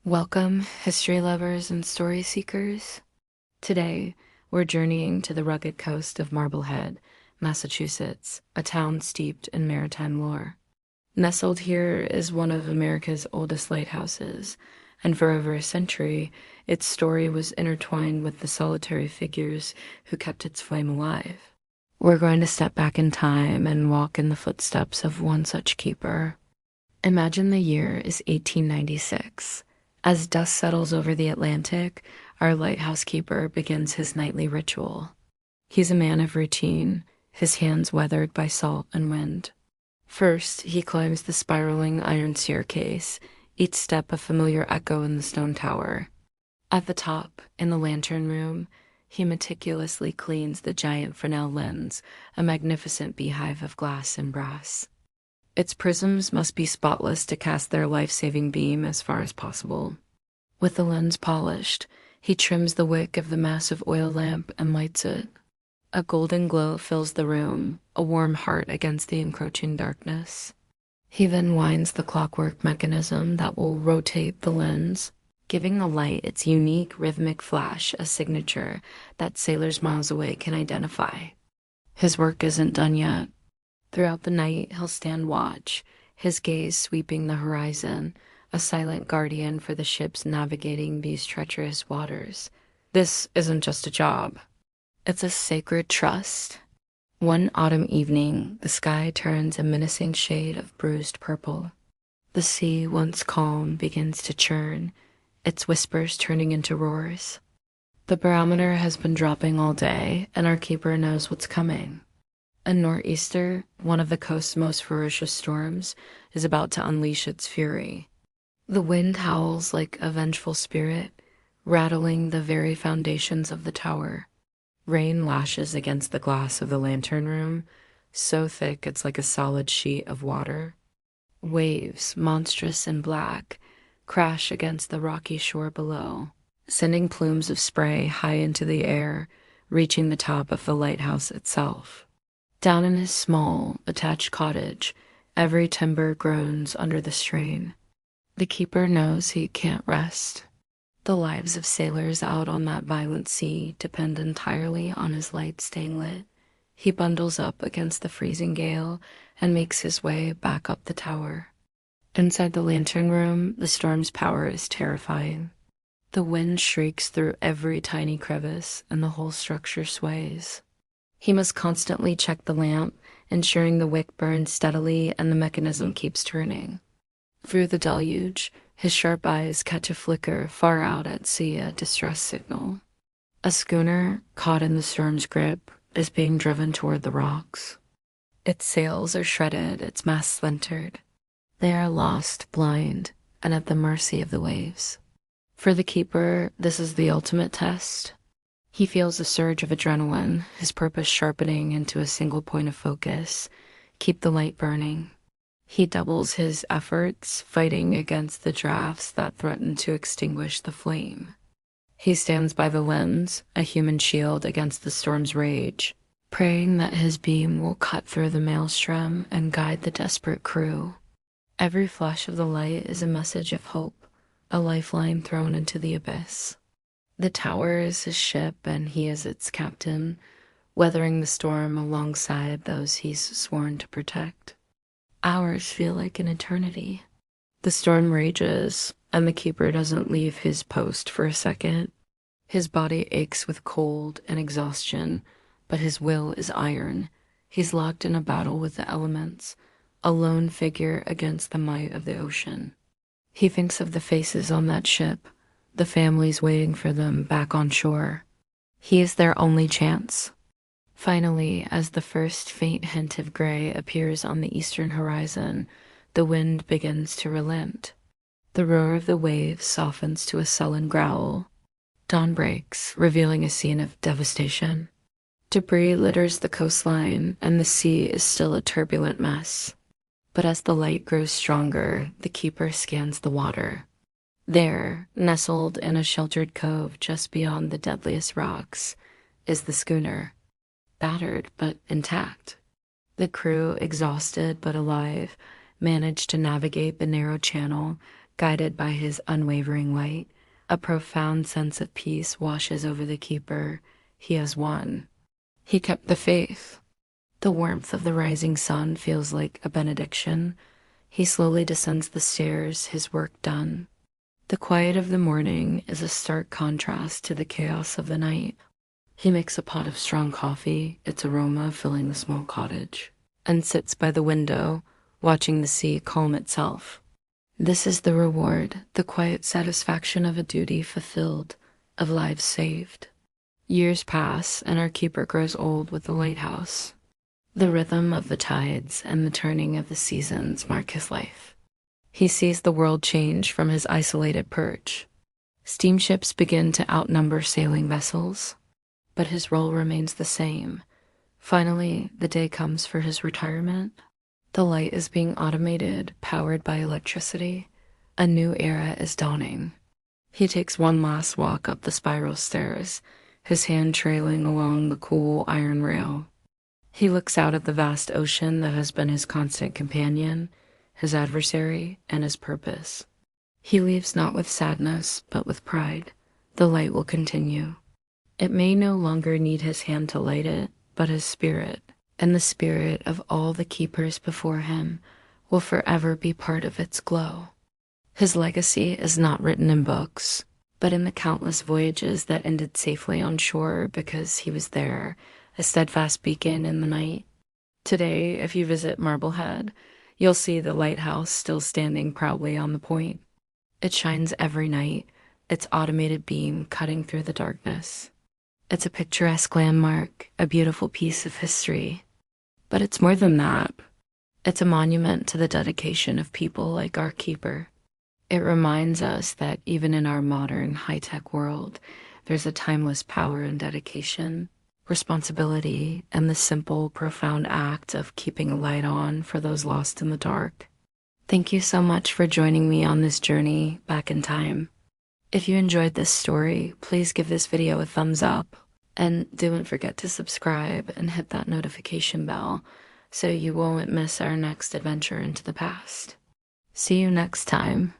Welcome, history lovers and story seekers. Today, we're journeying to the rugged coast of Marblehead, Massachusetts, a town steeped in maritime lore. Nestled here is one of America's oldest lighthouses, and for over a century, its story was intertwined with the solitary figures who kept its flame alive. We're going to step back in time and walk in the footsteps of one such keeper. Imagine the year is 1896. As dust settles over the Atlantic, our lighthouse keeper begins his nightly ritual. He's a man of routine, his hands weathered by salt and wind. First, he climbs the spiraling iron staircase, each step a familiar echo in the stone tower. At the top, in the lantern room, he meticulously cleans the giant Fresnel lens, a magnificent beehive of glass and brass. Its prisms must be spotless to cast their life-saving beam as far as possible. With the lens polished, he trims the wick of the massive oil lamp and lights it. A golden glow fills the room, a warm heart against the encroaching darkness. He then winds the clockwork mechanism that will rotate the lens, giving the light its unique rhythmic flash, a signature that sailors miles away can identify. His work isn't done yet. Throughout the night, he'll stand watch, his gaze sweeping the horizon, a silent guardian for the ships navigating these treacherous waters. This isn't just a job. It's a sacred trust. One autumn evening, the sky turns a menacing shade of bruised purple. The sea, once calm, begins to churn, its whispers turning into roars. The barometer has been dropping all day, and our keeper knows what's coming. A nor'easter, one of the coast's most ferocious storms, is about to unleash its fury. The wind howls like a vengeful spirit, rattling the very foundations of the tower. Rain lashes against the glass of the lantern room, so thick it's like a solid sheet of water. Waves, monstrous and black, crash against the rocky shore below, sending plumes of spray high into the air, reaching the top of the lighthouse itself. Down in his small, attached cottage, every timber groans under the strain. The keeper knows he can't rest. The lives of sailors out on that violent sea depend entirely on his light staying lit. He bundles up against the freezing gale and makes his way back up the tower. Inside the lantern room, the storm's power is terrifying. The wind shrieks through every tiny crevice, and the whole structure sways. He must constantly check the lamp, ensuring the wick burns steadily and the mechanism keeps turning. Through the deluge, his sharp eyes catch a flicker far out at sea, a distress signal. A schooner, caught in the storm's grip, is being driven toward the rocks. Its sails are shredded, its masts splintered. They are lost, blind, and at the mercy of the waves. For the keeper, this is the ultimate test. He feels a surge of adrenaline, his purpose sharpening into a single point of focus. Keep the light burning. He doubles his efforts, fighting against the drafts that threaten to extinguish the flame. He stands by the lens, a human shield against the storm's rage, praying that his beam will cut through the maelstrom and guide the desperate crew. Every flash of the light is a message of hope, a lifeline thrown into the abyss. The tower is his ship, and he is its captain, weathering the storm alongside those he's sworn to protect. Hours feel like an eternity. The storm rages, and the keeper doesn't leave his post for a second. His body aches with cold and exhaustion, but his will is iron. He's locked in a battle with the elements, a lone figure against the might of the ocean. He thinks of the faces on that ship, the families waiting for them back on shore. He is their only chance. Finally, as the first faint hint of gray appears on the eastern horizon, the wind begins to relent. The roar of the waves softens to a sullen growl. Dawn breaks, revealing a scene of devastation. Debris litters the coastline, and the sea is still a turbulent mess. But as the light grows stronger, the keeper scans the water. There, nestled in a sheltered cove just beyond the deadliest rocks, is the schooner, battered but intact. The crew, exhausted but alive, managed to navigate the narrow channel, Guided by his unwavering light, a profound sense of peace washes over the keeper. He has won. He kept the faith. The warmth of the rising sun feels like a benediction. He slowly descends the stairs, his work done. The quiet of the morning is a stark contrast to the chaos of the night. He makes a pot of strong coffee, its aroma filling the small cottage, and sits by the window, watching the sea calm itself. This is the reward, the quiet satisfaction of a duty fulfilled, of lives saved. Years pass, and our keeper grows old with the lighthouse. The rhythm of the tides and the turning of the seasons mark his life. He sees the world change from his isolated perch. Steamships begin to outnumber sailing vessels, but his role remains the same. Finally, the day comes for his retirement. The light is being automated, powered by electricity. A new era is dawning. He takes one last walk up the spiral stairs, his hand trailing along the cool iron rail. He looks out at the vast ocean that has been his constant companion, his adversary, and his purpose. He leaves not with sadness, but with pride. The light will continue. It may no longer need his hand to light it, but his spirit, and the spirit of all the keepers before him, will forever be part of its glow. His legacy is not written in books, but in the countless voyages that ended safely on shore because he was there, a steadfast beacon in the night. Today, if you visit Marblehead, you'll see the lighthouse still standing proudly on the point. It shines every night, its automated beam cutting through the darkness. It's a picturesque landmark, a beautiful piece of history. But it's more than that. It's a monument to the dedication of people like our keeper. It reminds us that even in our modern, high-tech world, there's a timeless power in dedication, responsibility, and the simple, profound act of keeping a light on for those lost in the dark. Thank you so much for joining me on this journey back in time. If you enjoyed this story, please give this video a thumbs up, and don't forget to subscribe and hit that notification bell so you won't miss our next adventure into the past. See you next time.